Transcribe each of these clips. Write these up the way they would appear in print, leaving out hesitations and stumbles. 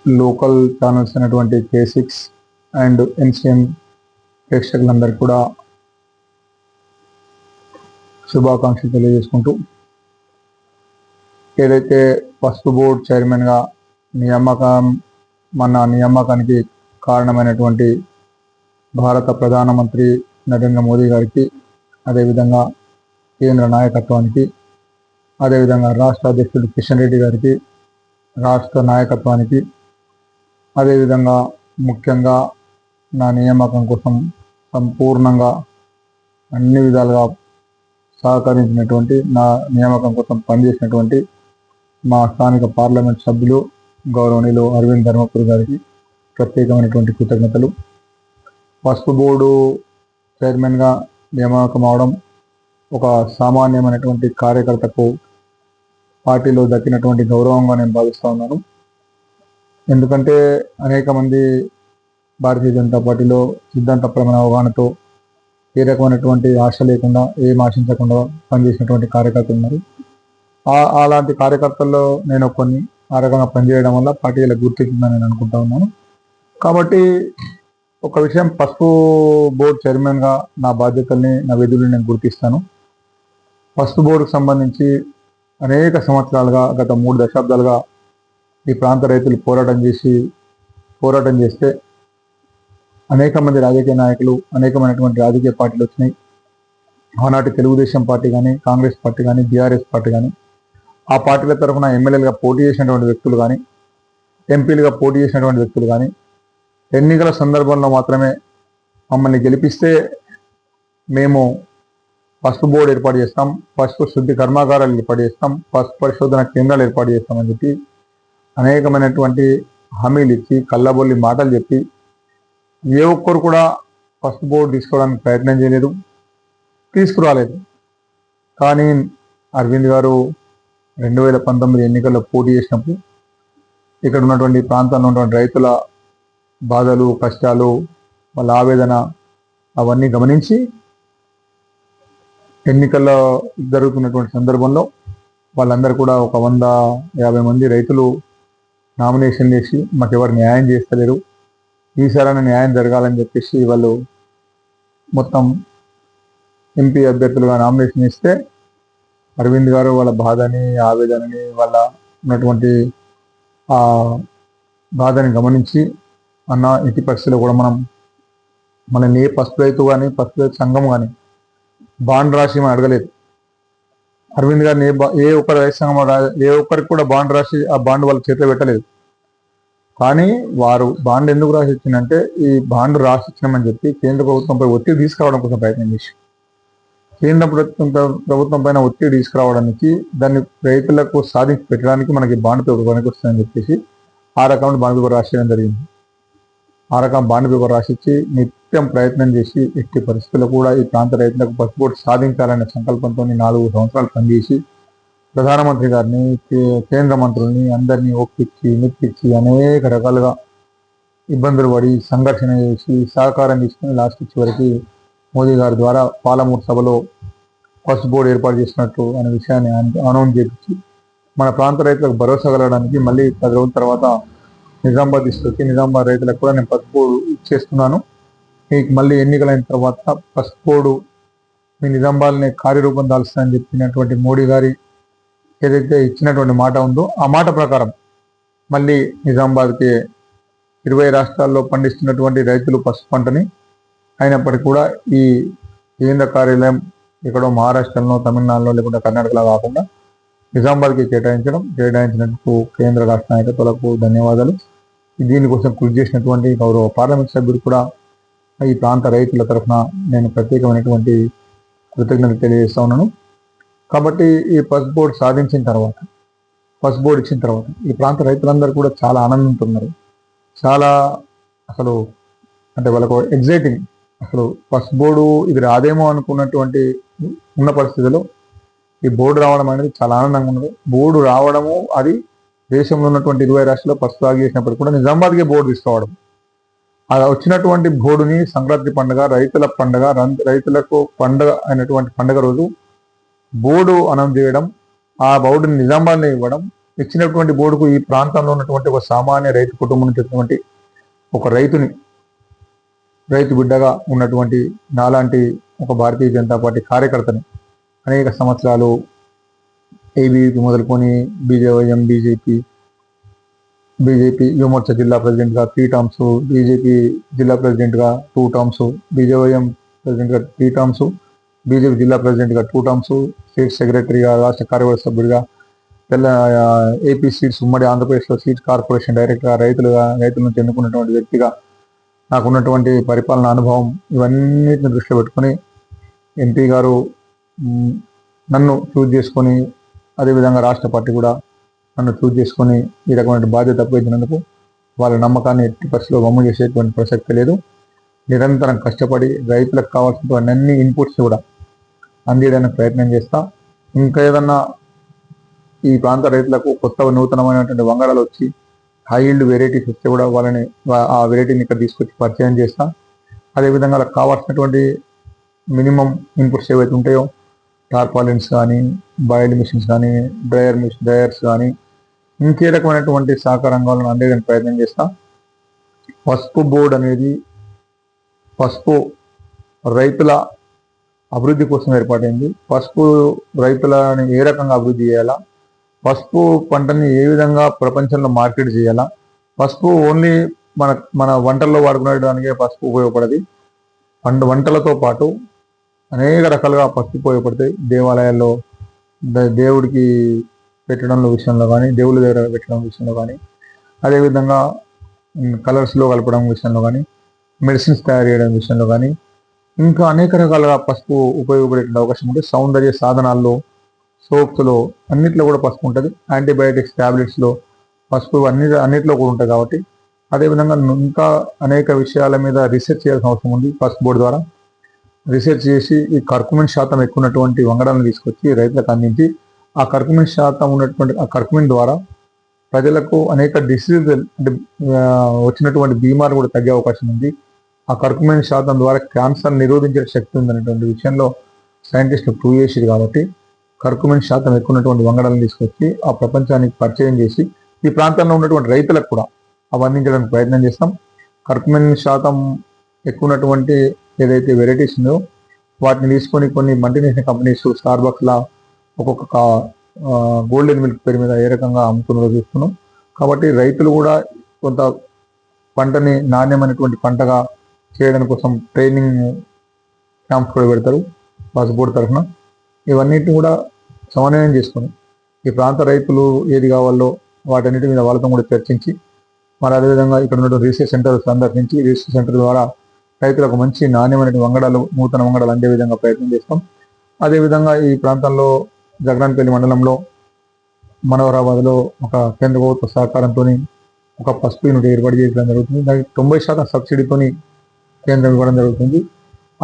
Local channels అయినటువంటి K6 and NCN ప్రేక్షకులందరికీ కూడా శుభాకాంక్షలు తెలియజేసుకుంటూ, ఏదైతే పసుపు బోర్డు చైర్మన్గా నియామకానికి కారణమైనటువంటి భారత ప్రధానమంత్రి నరేంద్ర మోదీ గారికి, అదేవిధంగా కేంద్ర నాయకత్వానికి, అదేవిధంగా రాష్ట్ర అధ్యక్షుడు కిషన్ రెడ్డి గారికి, రాష్ట్ర నాయకత్వానికి, అదేవిధంగా ముఖ్యంగా నా నియామకం కోసం సంపూర్ణంగా అన్ని విధాలుగా సహకరించినటువంటి, నా నియామకం కోసం పనిచేసినటువంటి మా స్థానిక పార్లమెంట్ సభ్యులు గౌరవనీయులు అరవింద్ ధర్మపురి గారికి ప్రత్యేకమైనటువంటి కృతజ్ఞతలు. పసుపు బోర్డు చైర్మన్గా నియామకం అవడం ఒక సామాన్యమైనటువంటి కార్యకర్తకు పార్టీలో దక్కినటువంటి గౌరవంగా నేను భావిస్తూ ఉన్నాను. ఎందుకంటే అనేక మంది భారతీయ జనతా పార్టీలో సిద్ధాంతపరమైన అవగాహనతో ఏ రకమైనటువంటి ఆశ లేకుండా, ఏం ఆశించకుండా పనిచేసినటువంటి కార్యకర్తలు ఉన్నారు. అలాంటి కార్యకర్తల్లో నేను ఆ రకంగా పనిచేయడం వల్ల పార్టీల గుర్తించిందని నేను అనుకుంటా ఉన్నాను. కాబట్టి ఒక విషయం, పసుపు బోర్డు చైర్మన్గా నా బాధ్యతల్ని, నా విధుల్ని నేను గుర్తిస్తాను. పసుపు బోర్డుకు సంబంధించి అనేక సంవత్సరాలుగా, గత 3 దశాబ్దాలుగా ఈ ప్రాంత రైతులు పోరాటం చేస్తే అనేక మంది రాజకీయ నాయకులు, అనేకమైనటువంటి రాజకీయ పార్టీలు వచ్చినాయి. ఆనాటి తెలుగుదేశం పార్టీ కానీ, కాంగ్రెస్ పార్టీ కానీ, BRS పార్టీ కానీ, ఆ పార్టీల తరఫున ఎమ్మెల్యేలుగా పోటీ చేసినటువంటి వ్యక్తులు కానీ, ఎంపీలుగా పోటీ చేసినటువంటి వ్యక్తులు కానీ, ఎన్నికల సందర్భంలో మాత్రమే మమ్మల్ని గెలిపిస్తే మేము పసుపు బోర్డు ఏర్పాటు చేస్తాం, పసుపు శుద్ధి కర్మాగారాలు ఏర్పాటు చేస్తాం, పసుపు పరిశోధన కేంద్రాలు ఏర్పాటు చేస్తామని చెప్పి అనేకమైనటువంటి హామీలు ఇచ్చి, కళ్ళబొల్లి మాటలు చెప్పి ఏ ఒక్కరు కూడా పసుపు బోర్డు తీసుకోవడానికి ప్రయత్నం చేయలేదు, తీసుకురాలేదు. కానీ అరవింద్ గారు 2019 ఎన్నికల్లో పోటీ చేసినప్పుడు ఇక్కడ ఉన్నటువంటి ప్రాంతంలో ఉన్నటువంటి రైతుల బాధలు, కష్టాలు, వాళ్ళ ఆవేదన అవన్నీ గమనించి ఎన్నికల్లో జరుగుతున్నటువంటి సందర్భంలో వాళ్ళందరూ కూడా ఒక 150 మంది రైతులు నామినేషన్ చేసి మాకు ఎవరు న్యాయం చేస్తలేరు, ఈసారైనా న్యాయం జరగాలని చెప్పేసి వాళ్ళు మొత్తం ఎంపీ అభ్యర్థులుగా నామినేషన్ ఇస్తే అరవింద్ గారు వాళ్ళ బాధని, ఆవేదనని, వాళ్ళ ఉన్నటువంటి ఆ బాధని గమనించి, అన్న ఇటు పరిస్థితిలో కూడా మనల్ని ఏ పసుపు రైతు కానీ, పసుపు రైతు సంఘం కానీ బాండ్ రాసి మనం అడగలేదు. అరవింద్ గారిని ఏ ఒక్కరు రైతు సంఘం ఏ ఒక్కరికి కూడా బాండ్ రాసి ఆ బాండ్ వాళ్ళ చేతిలో పెట్టలేదు. కానీ వారు బాండ్ ఎందుకు రాసి ఇచ్చిందంటే, ఈ బాండ్ రాసి ఇచ్చినామని చెప్పి కేంద్ర ప్రభుత్వంపై ఒత్తిడి తీసుకురావడం కోసం ప్రయత్నం చేసి, కేంద్ర ప్రభుత్వం పైన ఒత్తిడి తీసుకురావడానికి, దాన్ని రైతులకు సాధించి పెట్టడానికి మనకి బాండ్ పేపర్ పనికొస్తుందని చెప్పేసి ఆ రకమైన బాండ్ పేపర్ రాసేయడం జరిగింది. ఆ రకం బాండ్ పేపర్ రాసిచ్చి నిత్యం ప్రయత్నం చేసి ఎట్టి పరిస్థితుల్లో కూడా ఈ ప్రాంత రైతులకు పసుపు బోర్డు సాధించాలనే సంకల్పంతో 4 సంవత్సరాలు పనిచేసి ప్రధానమంత్రి గారిని, కేంద్ర మంత్రుల్ని అందరినీ ఒప్పించి మెప్పించి అనేక రకాలుగా ఇబ్బందులు పడి సంఘర్షణ చేసి సహకారం తీసుకుని లాస్ట్ చివరికి మోదీ గారి ద్వారా పాలమూరు సభలో పసుపు బోర్డు ఏర్పాటు చేసినట్టు అనే విషయాన్ని అనౌన్స్ చేయించి మన ప్రాంత రైతులకు భరోసా కలగడానికి మళ్ళీ 10 రోజుల తర్వాత నిజామాబాద్ తీసుకొచ్చి నిజామాబాద్ రైతులకు కూడా నేను పసుపు బోర్డు ఇచ్చేస్తున్నాను. మీకు మళ్ళీ ఎన్నికలైన తర్వాత పసుపు బోర్డు మీ నిజామాబాద్ని కార్యరూపం దాల్స్తానని చెప్పినటువంటి మోడీ గారి ఏదైతే ఇచ్చినటువంటి మాట ఉందో ఆ మాట ప్రకారం మళ్ళీ నిజామాబాద్కి 20 రాష్ట్రాల్లో పండిస్తున్నటువంటి రైతులు పసుపు పంటని, అయినప్పటికీ కూడా ఈ కేంద్ర కార్యాలయం ఎక్కడో మహారాష్ట్రలో, తమిళనాడులో లేకుండా కర్ణాటకలో కాకుండా నిజామాబాద్కి కేటాయించినందుకు కేంద్ర రాష్ట్ర నాయకత్వాలకు ధన్యవాదాలు. దీనికోసం కృషి చేసినటువంటి గౌరవ పార్లమెంట్ సభ్యుడు కూడా ఈ ప్రాంత రైతుల తరఫున నేను ప్రత్యేకమైనటువంటి కృతజ్ఞతలు తెలియజేస్తా ఉన్నాను. కాబట్టి ఈ పసుపు బోర్డు సాధించిన తర్వాత, పసుపు బోర్డు ఇచ్చిన తర్వాత ఈ ప్రాంత రైతులందరూ కూడా చాలా ఆనందంతో ఉన్నారు. చాలా అసలు అంటే వాళ్ళకు ఎగ్జైటింగ్, అసలు పసుపు బోర్డు ఇది రాదేమో అనుకున్నటువంటి ఉన్న పరిస్థితిలో ఈ బోర్డు రావడం అనేది చాలా ఆనందంగా ఉన్నది. బోర్డు రావడము, అది దేశంలో ఉన్నటువంటి 20 రాష్ట్రాల్లో పసుపు సాగు చేసినప్పుడు కూడా నిజామాబాద్కే బోర్డు తీసుకోవడం, అది వచ్చినటువంటి బోర్డుని సంక్రాంతి పండుగ, రైతుల పండుగ, రైతులకు పండుగ అయినటువంటి పండుగ రోజు బోర్డు అనౌన్స్ చేయడం, ఆ బోర్డుని నిజామాబాద్లో ఇవ్వడం ఇచ్చినటువంటి బోర్డుకు ఈ ప్రాంతంలో ఉన్నటువంటి ఒక సామాన్య రైతు కుటుంబం నుంచి ఒక రైతు బిడ్డగా ఉన్నటువంటి నాలాంటి ఒక భారతీయ జనతా పార్టీ కార్యకర్తని అనేక సంవత్సరాలు ఏబీవీపీ మొదలుకొని బీజేవైఎం బీజేపీ యువమోర్చా జిల్లా ప్రెసిడెంట్గా 3 టర్మ్స్, బీజేపీ జిల్లా ప్రెసిడెంట్గా 2 టర్మ్స్, బీజేవైఎం ప్రెసిడెంట్గా 3 టర్మ్స్, బీజేపీ జిల్లా ప్రెసిడెంట్గా 2 టర్మ్స్, స్టేట్ సెక్రటరీగా, రాష్ట్ర కార్యవర్గ సభ్యుడిగా, ఏపీ సీడ్స్ ఉమ్మడి ఆంధ్రప్రదేశ్లో సీడ్స్ కార్పొరేషన్ డైరెక్టర్గా, రైతుల నుంచి ఎన్నుకున్నటువంటి వ్యక్తిగా నాకున్నటువంటి పరిపాలన అనుభవం ఇవన్నిటిని దృష్టిలో పెట్టుకొని ఎంపీ గారు నన్ను చూజ్ చేసుకొని, అదేవిధంగా రాష్ట్ర పార్టీ కూడా నన్ను చూజ్ చేసుకొని ఈ రకమైన బాధ్యత అప్పగించినందుకు వాళ్ళ నమ్మకాన్ని ఎట్టి పరిస్థితిలో వమ్ము చేసేటువంటి ప్రసక్తి లేదు. నిరంతరం కష్టపడి రైతులకు కావాల్సినటువంటి అన్ని ఇన్పుట్స్ కూడా అందించడానికి ప్రయత్నం చేస్తా. ఇంకా ఏదన్నా ఈ ప్రాంత రైతులకు కొత్త నూతనమైనటువంటి వంగడాలు వచ్చి హై ఈల్డ్ వెరైటీస్ వస్తే కూడా వాళ్ళని ఆ వెరైటీని ఇక్కడ తీసుకొచ్చి పరిచయం చేస్తా. అదేవిధంగా వాళ్ళకి కావాల్సినటువంటి మినిమం ఇన్పుట్స్ ఏవైతే ఉంటాయో టార్పాలిన్స్ కానీ, బాయిల్డ్ మిషన్స్ కానీ, డ్రయర్స్ కానీ, ఇంకే రకమైనటువంటి సహకార రంగాలను అందేయడానికి ప్రయత్నం చేస్తా. పసుపు బోర్డు అనేది పసుపు రైతుల అభివృద్ధి కోసం ఏర్పాటైంది. పసుపు రైతులని ఏ రకంగా అభివృద్ధి చేయాలా, పసుపు పంటని ఏ విధంగా ప్రపంచంలో మార్కెట్ చేయాలా, పసుపు ఓన్లీ మన వంటల్లో వాడుకునేదానికే పసుపు ఉపయోగపడది. వంటలతో పాటు అనేక రకాలుగా పసుపు ఉపయోగపడతాయి. దేవాలయాల్లో దేవుడికి పెట్టడంలో విషయంలో కానీ, దేవుళ్ళ దగ్గర పెట్టడం విషయంలో కానీ, అదేవిధంగా కలర్స్లో కలపడం విషయంలో కానీ, మెడిసిన్స్ తయారు చేయడం విషయంలో కానీ, ఇంకా అనేక రకాలుగా పసుపు ఉపయోగపడే అవకాశం ఉంటుంది. సౌందర్య సాధనాల్లో, సోప్స్లో అన్నిట్లో కూడా పసుపు ఉంటుంది. యాంటీబయాటిక్స్ ట్యాబ్లెట్స్లో పసుపు అన్నిట్లో కూడా ఉంటుంది. కాబట్టి అదేవిధంగా ఇంకా అనేక విషయాల మీద రీసెర్చ్ చేయాల్సిన అవసరం ఉంది. పసుపు బోర్డు ద్వారా రీసెర్చ్ చేసి ఈ కర్కుమిన్ శాతం ఎక్కువ ఉన్నటువంటి వంగడాలను తీసుకొచ్చి రైతులకు అందించి ఆ కర్కుమిన్ శాతం ఉన్నటువంటి ఆ కర్కుమిన్ ద్వారా ప్రజలకు అనేక డిసీజ్ అంటే వచ్చినటువంటి బీమారు కూడా తగ్గే అవకాశం ఉంది. ఆ కర్కుమిన్ శాతం ద్వారా క్యాన్సర్ నిరోధించే శక్తి ఉందనేటువంటి విషయంలో సైంటిస్టులు ప్రూవ్ చేసేది. కాబట్టి కర్కుమిన్ శాతం ఎక్కువ ఉన్నటువంటి వంగడాలను తీసుకొచ్చి ఆ ప్రపంచానికి పరిచయం చేసి ఈ ప్రాంతంలో ఉన్నటువంటి రైతులకు కూడా అవి అందించడానికి ప్రయత్నం చేస్తాం. కర్కుమిన్ శాతం ఎక్కువ ఉన్నటువంటి ఏదైతే వెరైటీస్ ఉందో వాటిని తీసుకొని కొన్ని మల్టీనేషనల్ కంపెనీస్ స్టార్బక్స్లా ఒక్కొక్క గోల్డెన్ మిల్క్ పేరు మీద ఏ రకంగా అమ్ముతున్నారో చూస్తున్నాం. కాబట్టి రైతులు కూడా కొంత పంటని నాణ్యమైనటువంటి పంటగా చేయడం కోసం ట్రైనింగ్ క్యాంప్స్ కూడా పెడతారు పసుపు బోర్డు తరఫున. ఇవన్నిటిని కూడా సమన్వయం చేసుకొని ఈ ప్రాంత రైతులు ఏది కావాలో వాటన్నిటి మీద వాళ్ళతో కూడా చర్చించి, మరి అదేవిధంగా ఇక్కడ ఉన్నటువంటి రీసెర్చ్ సెంటర్ సందర్శించి రీసెర్చ్ సెంటర్ ద్వారా రైతులకు మంచి నాణ్యమైన వంగడాలు, నూతన వంగడాలు అందే విధంగా ప్రయత్నం చేస్తాం. అదేవిధంగా ఈ ప్రాంతంలో జగరాన్పల్లి మండలంలో మనోహరాబాద్లో ఒక కేంద్ర ప్రభుత్వ సహకారంతో ఒక పసుపు యూనిట్ ఏర్పాటు చేయడం జరుగుతుంది. దానికి 90% సబ్సిడీతో కేంద్రం ఇవ్వడం జరుగుతుంది.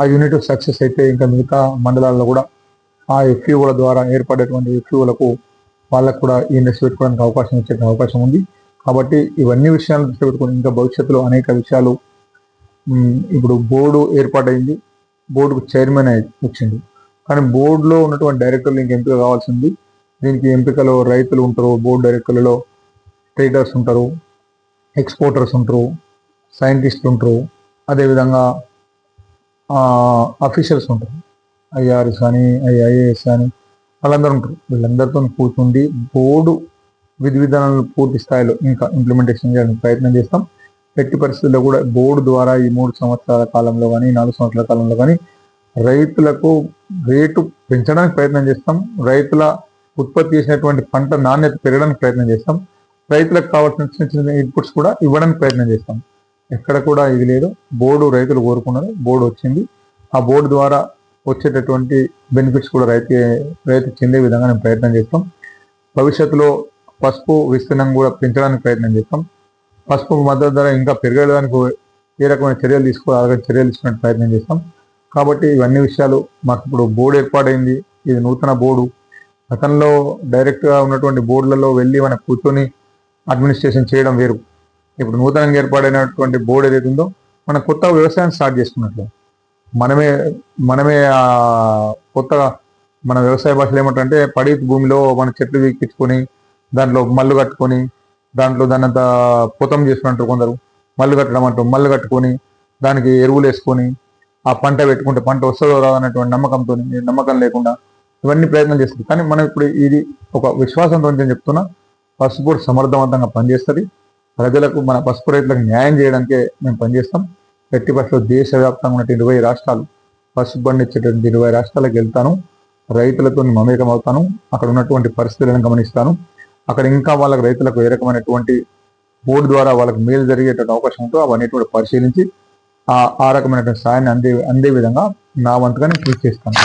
ఆ యూనిట్ సక్సెస్ అయితే ఇంకా మిగతా మండలాల్లో కూడా ఆ ఎఫ్యూల ద్వారా ఏర్పడేటువంటి ఎఫ్యూలకు వాళ్ళకు కూడా ఈ ఇండస్ట్రీ పెట్టుకోవడానికి అవకాశం ఇచ్చే అవకాశం ఉంది. కాబట్టి ఇవన్నీ విషయాలను దృష్టి పెట్టుకుని ఇంకా భవిష్యత్తులో అనేక విషయాలు ఇప్పుడు బోర్డు ఏర్పాటైంది, బోర్డుకు చైర్మన్ వచ్చింది. కానీ బోర్డులో ఉన్నటువంటి డైరెక్టర్లు ఇంక ఎంపిక కావాల్సింది. దీనికి ఎంపికలో రైతులు ఉంటారు, బోర్డు డైరెక్టర్లలో ట్రేడర్స్ ఉంటారు, ఎక్స్పోర్టర్స్ ఉంటారు, సైంటిస్టులు ఉంటారు, అదేవిధంగా అఫీషియల్స్ ఉంటారు, ఐఆర్ఎస్ కానీ ఐఏఎస్ కానీ వాళ్ళందరూ ఉంటారు. వీళ్ళందరితో కూర్చుండి బోర్డు విధి విధానాలను పూర్తి స్థాయిలో ఇంకా ఇంప్లిమెంటేషన్ చేయడానికి ప్రయత్నం చేస్తాం. ఎట్టి పరిస్థితుల్లో కూడా బోర్డు ద్వారా ఈ 3 సంవత్సరాల కాలంలో కానీ 4 సంవత్సరాల కాలంలో కానీ రైతులకు రేటు పెంచడానికి ప్రయత్నం చేస్తాం. రైతుల ఉత్పత్తి చేసినటువంటి పంట నాణ్యత పెరగడానికి ప్రయత్నం చేస్తాం. రైతులకు కావాల్సిన చిన్న చిన్న ఇన్పుట్స్ కూడా ఇవ్వడానికి ప్రయత్నం చేస్తాం. ఎక్కడ కూడా ఇది లేదు. బోర్డు రైతులు కోరుకున్నారు, బోర్డు వచ్చింది. ఆ బోర్డు ద్వారా వచ్చేటటువంటి బెనిఫిట్స్ కూడా రైతు చెందే విధంగా నేను ప్రయత్నం చేస్తాం. భవిష్యత్తులో పసుపు విస్తీర్ణం కూడా పెంచడానికి ప్రయత్నం చేస్తాం. పసుపు మద్దతు ధర ఇంకా పెరగడానికి ఏ రకమైన చర్యలు తీసుకునే ప్రయత్నం చేస్తాం. కాబట్టి ఇవన్నీ విషయాలు మాకు ఇప్పుడు బోర్డు ఏర్పాటైంది. ఇది నూతన బోర్డు. గతంలో డైరెక్ట్గా ఉన్నటువంటి బోర్డులలో వెళ్ళి మనం కూర్చొని అడ్మినిస్ట్రేషన్ చేయడం వేరు. ఇప్పుడు నూతనంగా ఏర్పాటైనటువంటి బోర్డు ఏదైతే ఉందో మనం కొత్త వ్యవసాయం స్టార్ట్ చేసుకున్నట్లు మనమే కొత్తగా మన వ్యవసాయ భాషలు ఏమంటారంటే పడి భూమిలో మన చెట్లు వీక్కించుకొని దాంట్లో మల్లు కట్టుకొని దాన్నంతా పొతం చేసుకుంటారు కొందరు. మల్లు కట్టడం అంటారు. మల్లు కట్టుకొని దానికి ఎరువులు వేసుకొని ఆ పంట పెట్టుకుంటే పంట వస్తుందో రాదన్నటువంటి నమ్మకం లేకుండా ఇవన్నీ ప్రయత్నం చేస్తుంది. కానీ మనం ఇప్పుడు ఇది ఒక విశ్వాసంతో నేను చెప్తున్నా, పసుపు సమర్థవంతంగా పనిచేస్తుంది. ప్రజలకు, మన పసుపు రైతులకు న్యాయం చేయడానికే మేము పనిచేస్తాం. ఎట్టి పరిస్థితుల్లో దేశవ్యాప్తంగా ఉన్న 20 రాష్ట్రాలు, పసుపు పండించేటువంటి 20 రాష్ట్రాలకు వెళ్తాను. రైతులతో మమేకం అవుతాను. అక్కడ ఉన్నటువంటి పరిస్థితులను గమనిస్తాను. అక్కడ ఇంకా వాళ్ళకి రైతులకు ఏ రకమైనటువంటి బోర్డు ద్వారా వాళ్ళకి మేలు జరిగేటువంటి అవకాశం ఉంటో అవన్నీ పరిశీలించి ఆ రకమైనటువంటి సాయాన్ని అందే విధంగా నా వంతుగా నేను కృషి చేస్తాను.